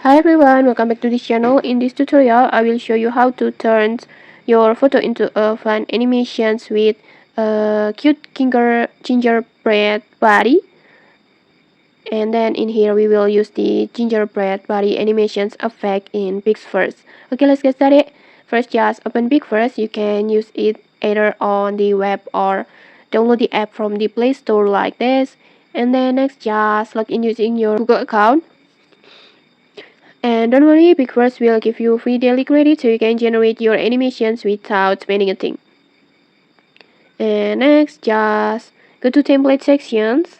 Hi everyone, welcome back to this channel. In this tutorial, I will show you how to turn your photo into a fun animations with a cute gingerbread body. And then in here, we will use the gingerbread body animations effect in PixVerse. Okay, let's get started. First, just open PixVerse. You can use it either on the web or download the app from the Play Store like this. And then next, just log in using your Google account. And don't worry, PixVerse will give you free daily credit so you can generate your animations without spending a thing. And next, just go to template sections.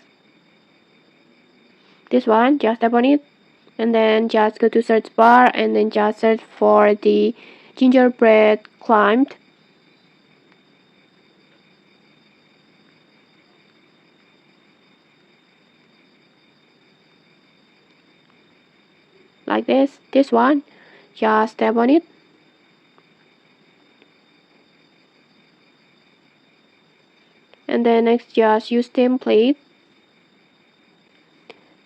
This one, just tap on it. And then just go to search bar and then just search for the gingerbread climbed. Like this one. Just tap on it. And then next, just use template.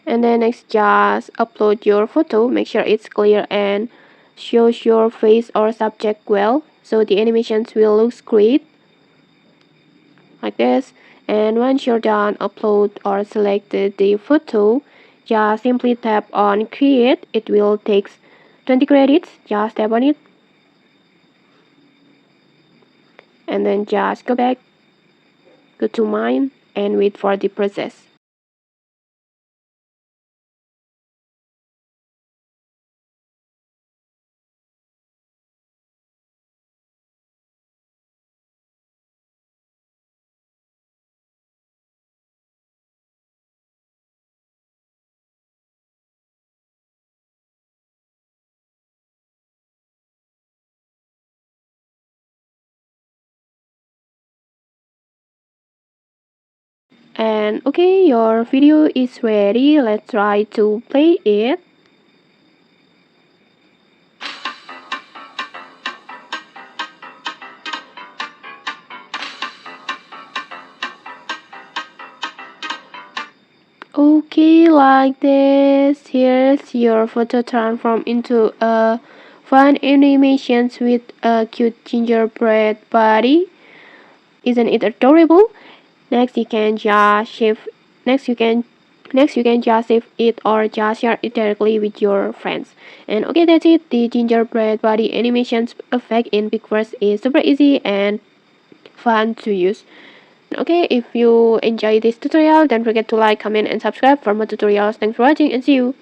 And then next, just upload your photo. Make sure it's clear and shows your face or subject well, so the animations will look great like this. And once you're done upload or selected the photo, just simply tap on create. It will take 20 credits. Just tap on it and then just go back, go to mine and wait for the process. And okay, your video is ready. Let's try to play it. Okay, like this. Here's your photo transform into a fun animations with a cute gingerbread body. Isn't it adorable? Next you can just shift next you can just save it or just share it directly with your friends. And okay, that's it. The gingerbread body animations effect in PixVerse is super easy and fun to use. Okay, if you enjoy this tutorial, don't forget to like, comment and subscribe for more tutorials. Thanks for watching and see you.